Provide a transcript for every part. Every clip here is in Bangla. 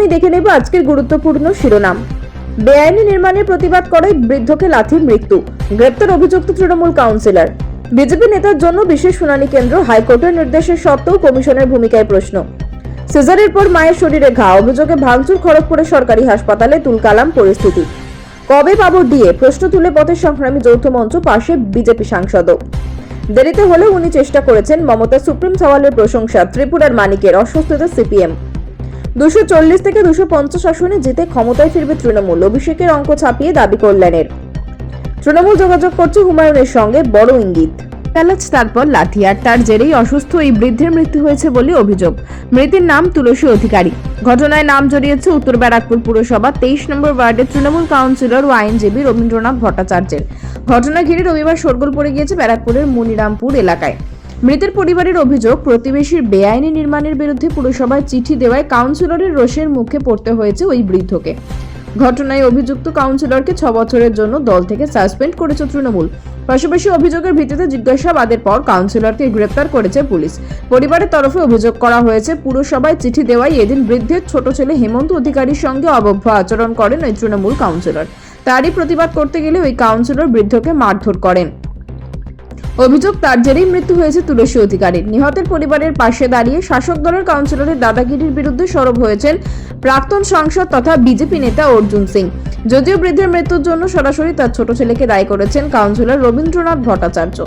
প্রথমেই দেখে নেব আজকের গুরুত্বপূর্ণ শিরোনাম। বেআইনি নির্মাণের প্রতিবাদ করায় বৃদ্ধকে লাথি মৃত্যু, গ্রেপ্তার অভিযুক্ত তৃণমূল কাউন্সিলর। বিজেপি নেতার জন্য বিশেষ শুনানি কেন্দ্র, হাইকোর্টের নির্দেশের সত্ত্বেও কমিশনের ভূমিকায় প্রশ্ন। সিজারের পর মায়ের শরীরে ঘা, অভিযোগে ভাঙচুর খড়গপুরের সরকারি হাসপাতালে, তুলকালাম পরিস্থিতি। কবে পাবো ডিএ, প্রশ্ন তুলে পথের সংগ্রামী যৌথ মঞ্চ, পাশে বিজেপি সাংসদও। দেরিতে হলেও উনি চেষ্টা করেছেন, মমতা সুপ্রিম সওয়ালের প্রশংসা। ত্রিপুরার মানিকের অস্বস্তিতে সিপিএম। 240 থেকে 250 আসনে জিতে ক্ষমতায় ফিরবে তৃণমূল, অভিষেকের অঙ্ক ছাপিয়ে দাবি কল্যাণের। তৃণমূল যোগাযোগ করছে হুমায়ুনের সঙ্গে, বড় ইঙ্গিত। প্যালাচ তারপর লাঠি, আর তার জেরেই অসুস্থ এই বৃদ্ধের মৃত্যু হয়েছে বলে অভিযোগ। মৃতের নাম তুলসী অধিকারী। ঘটনায় নাম জড়িয়েছে উত্তর ব্যারাকপুর পুরসভা 23 নম্বর ওয়ার্ডের তৃণমূল কাউন্সিলর ও আইনজীবী রবীন্দ্রনাথ ভট্টাচার্যের। ঘটনা ঘিরে রবিবার শোরগোল পড়ে গিয়েছে ব্যারাকপুরের মনিরামপুর এলাকায়। মৃতের পরিবারের অভিযোগ, প্রতিবেশীর বেআইনি নির্মাণের বিরুদ্ধে পুরসভায় চিঠি দেওয়ায় কাউন্সিলরের রোষের মুখে পড়তে হয়েছে ওই বৃদ্ধকে। ঘটনায় অভিযুক্ত কাউন্সিলরকে 6 বছরের জন্য দল থেকে সাসপেন্ড করেছে তৃণমূল। পাশাপাশি অভিযোগের ভিত্তিতে জিজ্ঞাসাবাদের পর কাউন্সিলরকে গ্রেপ্তার করেছে পুলিশ। পরিবারের তরফে অভিযোগ করা হয়েছে, পুরসভায় চিঠি দেওয়ায় এদিন বৃদ্ধের ছোট ছেলে হেমন্ত অধিকারীর সঙ্গে অবৈধ আচরণ করেন ওই তৃণমূল কাউন্সিলর। তারই প্রতিবাদ করতে গেলে ওই কাউন্সিলর বৃদ্ধকে মারধর করেন। অভিযোগ, তার জেরেই মৃত্যু হয়েছে তুলসী অধিকারীর। নিহতের পরিবারের পাশে দাঁড়িয়ে শাসক দলের কাউন্সিলরের দাদাগিরির বিরুদ্ধে সরব হয়েছেন প্রাক্তন সাংসদ তথা বিজেপি নেতা অর্জুন সিং। যদিও বৃদ্ধের মৃত্যুর জন্য সরাসরি তার ছোট ছেলেকে দায়ী করেছেন কাউন্সিলর রবীন্দ্রনাথ ভট্টাচার্য।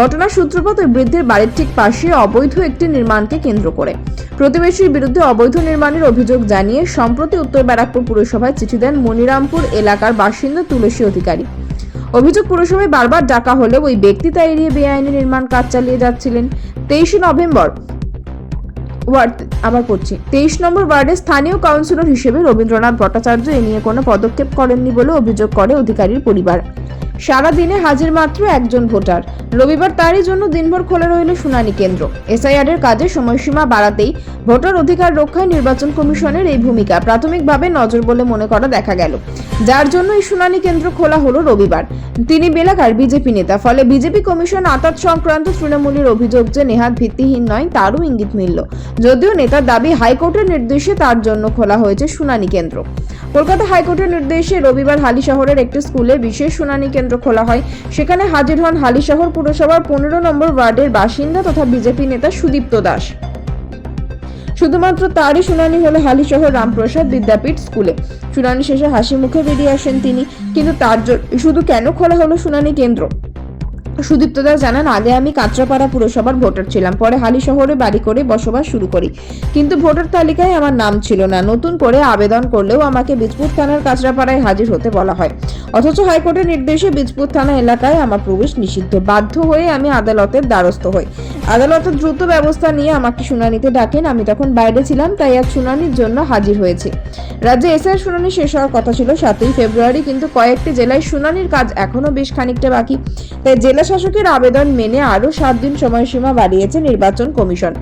ঘটনার সূত্রপাত ওই বৃদ্ধের বাড়ির ঠিক পাশে অবৈধ একটি নির্মাণকে কেন্দ্র করে। প্রতিবেশীর বিরুদ্ধে অবৈধ নির্মাণের অভিযোগ জানিয়ে সম্প্রতি উত্তর ব্যারাকপুর পুরসভায় চিঠি দেন মনিরামপুর এলাকার বাসিন্দা তুলসী অধিকারী। অভিযোগ, পুরসভায় বারবার ডাকা হলেও ওই ব্যক্তি তা এড়িয়ে বেআইনি নির্মাণ কাজ চালিয়ে যাচ্ছিলেন। 23 নম্বর ওয়ার্ডের স্থানীয় কাউন্সিলর হিসেবে রবীন্দ্রনাথ ভট্টাচার্য এ নিয়ে কোনো পদক্ষেপ করেননি বলে অভিযোগ করে অধিকারীর পরিবার। সারা দিনে হাজির মাত্র একজন ভোটার। রবিবার তারই জন্য দিনভর খোলা রইল শুনানি কেন্দ্র। এসআইআর এর কাজে সময়সীমা বাড়াতেই ভোটার অধিকার রক্ষায় নির্বাচন কমিশনের এই ভূমিকা প্রাথমিকভাবে নজর বলে মনে করা দেখা গেল, যার জন্য এই শুনানি কেন্দ্র খোলা হলো রবিবার। তিনি এলাকার বিজেপি নেতা, ফলে বিজেপি কমিশন আতাত সংক্রান্ত তৃণমূলের অভিযোগ যে নেহাত ভিত্তিহীন নয় তারও ইঙ্গিত মিলল। যদিও নেতার দাবি, হাইকোর্টের নির্দেশে তার জন্য খোলা হয়েছে শুনানি কেন্দ্র। কলকাতা হাইকোর্টের নির্দেশে রবিবার হালিশহরের একটি স্কুলে বিশেষ শুনানি কেন্দ্র খোলা হয়। সেখানে হাজির হন হালিশহর পুরসভার 15 নম্বর ওয়ার্ডের বাসিন্দা তথা বিজেপি নেতা সুদীপ্ত দাস। শুধুমাত্র তারই শুনানি হলো হালিশহর রামপ্রসাদ বিদ্যাপীঠ স্কুলে। শুনানি শেষে হাসি মুখে বেরিয়ে আসেন তিনি। কিন্তু তার শুধু কেন খোলা হলো শুনানি কেন্দ্র? সুদীপ্ত দাস জানান, আগে আমি কাঁচরাপাড়া পুরসভার ভোটার ছিলাম, পরে হালিশহরে বাড়ি করে বসবাস শুরু করি, কিন্তু ভোটার তালিকায় আমার নাম ছিল না। নতুন করে আবেদন করলেও আমাকে বীজপুর থানার কাঁচরাপাড়ায় হাজির হতে বলা হয়, অথচ হাইকোর্টের নির্দেশে বীজপুর থানা এলাকায় আমার প্রবেশ নিষিদ্ধ। বাধ্য হয়ে আমি আদালতের দ্বারস্থ হই। আদালতের দ্রুত ব্যবস্থা নিয়ে আমাকে শুনানিতে ডাকেন। আমি তখন বাইরে ছিলাম, তাই আজ শুনানির জন্য হাজির হয়েছি। রাজ্যে এসআইআর শুনানি শেষ হওয়ার কথা ছিল 7ই ফেব্রুয়ারি, কিন্তু কয়েকটি জেলায় শুনানির কাজ এখনো বেশ খানিকটা বাকি। তাই জেলা শাসকের আবেদন মেনে আরো 7 দিন সময়সীমা বাড়িয়েছে নির্বাচন কমিশন।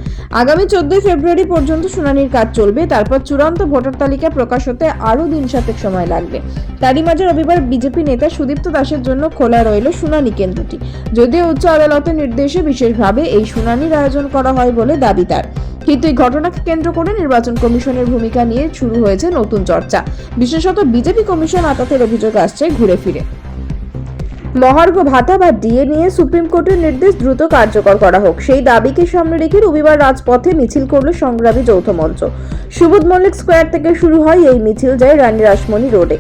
আগামী 14 ফেব্রুয়ারি পর্যন্ত শুনানির কাজ চলবে। তারপর চূড়ান্ত ভোটার তালিকা প্রকাশ হতে আরো দিন 7 সময় লাগবে। তারই মাঝে রবিবার বিজেপি নেতা সুদীপ্ত দাসের জন্য খোলা রইল শুনানি কেন্দ্রটি। যদিও উচ্চ আদালতের নির্দেশে বিশেষভাবে এই শুনানির আয়োজন করা হয় বলে দাবি তার, কিন্তু এই ঘটনাকে কেন্দ্র করে নির্বাচন কমিশনের ভূমিকা নিয়ে শুরু হয়েছে নতুন চর্চা। বিশেষত বিজেপি কমিশন আতাতের অভিযোগ আসছে ঘুরে ফিরে। মহার্ঘ ভাতা বা ডিএ নিয়ে সুপ্রিম কোর্টের নির্দেশ দ্রুত কার্যকর করা হোক, সেই দাবিকে সামনে রেখে রবিবার রাজপথে মিছিল করল সংগ্রামী যৌথ মঞ্চ। সুবোধ মল্লিক স্কোয়ার থেকে শুরু হয় এই মিছিল, যায় রানী রাসমণি রোডে।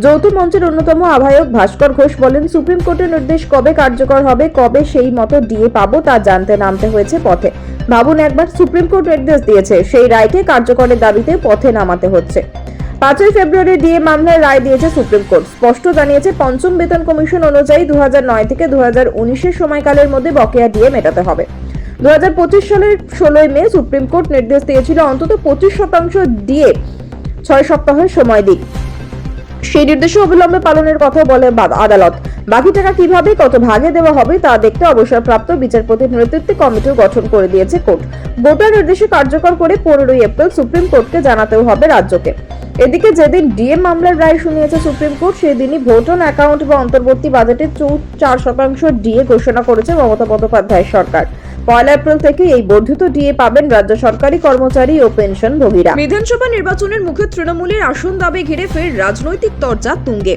যৌথ মঞ্চের অন্যতম আহ্বায়ক ভাস্কর ঘোষ বলেন, সুপ্রিম কোর্টের নির্দেশ কবে কার্যকর হবে, কবে সেই মতো ডিএ পাবো তা জানতে নামতে হয়েছে পথে। ভাবুন একবার, সুপ্রিম কোর্ট নির্দেশ দিয়েছে, সেই রায়কে কার্যকরের দাবিতে পথে নামাতে হচ্ছে। 5ই ফেব্রুয়ারি ডিএ মামলার রায় দিয়েছে সুপ্রিম কোর্ট। স্পষ্ট জানিয়েছে, পঞ্চম বেতন কমিশন অনুযায়ী 2009 থেকে 2019 সময়কালের মধ্যে বকেয়া ডিএ মেটাতে হবে। 2025 সালের 16ই মে সুপ্রিম কোর্ট নির্দেশ দিয়েছিল অন্তত 25% ডিএ 6 সপ্তাহের সময় দিক। সেই নির্দেশ অবিলম্বে পালনের কথা বলে আদালত। বাকি টাকা কিভাবে কত ভাগে দেওয়া হবে তা দেখতে অবসরপ্রাপ্ত বিচারপতির নেতৃত্বে কমিটি গঠন করে দিয়েছে কোর্ট। গোটা নির্দেশে কার্যকর করে 15ই এপ্রিল সুপ্রিম কোর্টকে জানাতেও হবে রাজ্যকে। এদিকে যেদিন ডিএ মামলার রায় শুনিয়েছে সুপ্রিম কোর্ট, সেদিনই ভোট অন অ্যাকাউন্ট বা অন্তর্বর্তী বাজেটে 4% ডিএ ঘোষণা করেছে মমতা বন্দ্যোপাধ্যায়ের সরকার। 1 এপ্রিল থেকে এই বর্ধিত ডিএ পাবেন রাজ্য সরকারি কর্মচারী ও পেনশনভোগীরা। বিধানসভা নির্বাচনের মুখে তৃণমূলের আসন দাবি ঘিরে ফের রাজনৈতিক তরজা তুঙ্গে।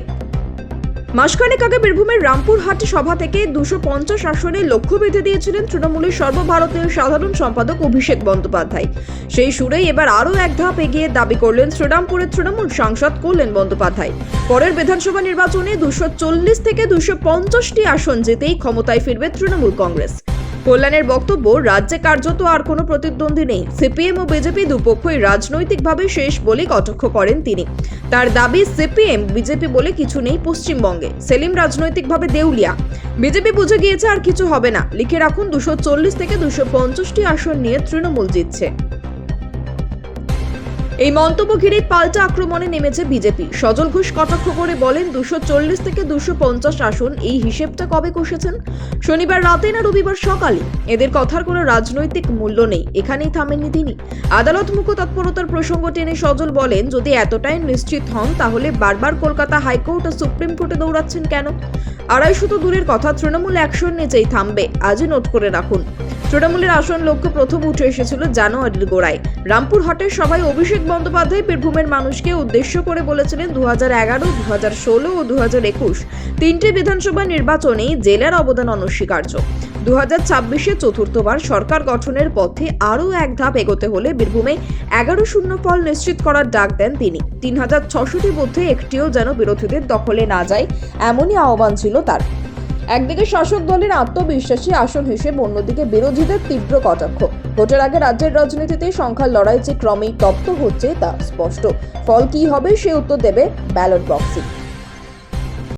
মাসখানেক আগে বীরভূমের রামপুরহাট সভা থেকে 250 আসনে লক্ষ্য বেঁধে দিয়েছিলেন তৃণমূলের সর্বভারতীয় সাধারণ সম্পাদক অভিষেক বন্দ্যোপাধ্যায়। সেই সুরেই এবার আরও এক ধাপ এগিয়ে দাবি করলেন শ্রীরামপুরের তৃণমূল সাংসদ কল্যাণ বন্দ্যোপাধ্যায়। পরের বিধানসভা নির্বাচনে 240 থেকে 250টি আসন জিতেই ক্ষমতায় ফিরবে তৃণমূল কংগ্রেস। কল্যাণের বক্তব্য, রাজ্যে কার্যত আর কোনো প্রতিদ্বন্দ্বী নেই। সিপিএম ও বিজেপি দুপক্ষই রাজনৈতিকভাবে শেষ বলে কটাক্ষ করেন তিনি। তার দাবি, সিপিএম বিজেপি বলে কিছু নেই পশ্চিমবঙ্গে। সেলিম রাজনৈতিকভাবে দেউলিয়া। বিজেপি বুঝে গিয়েছে আর কিছু হবে না। লিখে রাখুন, 240 থেকে 250টি আসন নিয়ে তৃণমূল জিতছে। এই মন্তব্য ঘিরে পাল্টা আক্রমণে নেমেছে বিজেপি। সজল ঘোষ কটাক্ষ করে বলেন, 240 থেকে 250 আসন, এই হিসেবটা কবে কষেছেন? শনিবার রাতে না রবিবার সকালে? এদের কথার কোনো রাজনৈতিক মূল্য নেই। এখানেই থামেননি তিনি। আদালত মুখ্য তৎপরতার প্রসঙ্গ টেনে সজল বলেন, যদি এতটাই নিশ্চিত হন তাহলে বারবার কলকাতা হাইকোর্ট ও সুপ্রিম কোর্টে দৌড়াচ্ছেন কেন? 250 তো দূরের কথা, তৃণমূল অ্যাকশন নিচেই থামবে। আজই নোট করে রাখুন। তৃণমূলের আসন লক্ষ্য প্রথম উঠে এসেছিল জানুয়ারির গোড়ায়। রামপুরহাটের সভায় অভিষেক বন্দ্যোপাধ্যায় বীরভূমের মানুষকে উদ্দেশ্য করে বলেছিলেন, 2011, 2016 ও 2021 তিনটি বিধানসভা নির্বাচনেই জেলার অবদান অনস্বীকার্য। 2026-এ চতুর্থবার সরকার গঠনের পথে আরও এক ধাপ এগোতে হলে বীরভূমে 11-0 ফল নিশ্চিত করার ডাক দেন তিনি। 3600টির মধ্যে একটিও যেন বিরোধীদের দখলে না যায়, এমনই আহ্বান ছিল তার। একদিকে শাসক দলের আত্মবিশ্বাসী আসন হিসেবে, অন্যদিকে বিরোধীদের তীব্র কটাক্ষ। ভোটের আগে রাজ্যের রাজনীতিতে সংখ্যার লড়াই যে ক্রমেই তপ্ত হচ্ছে তা স্পষ্ট। ফল কি হবে সে উত্তর দেবে ব্যালট বক্সে।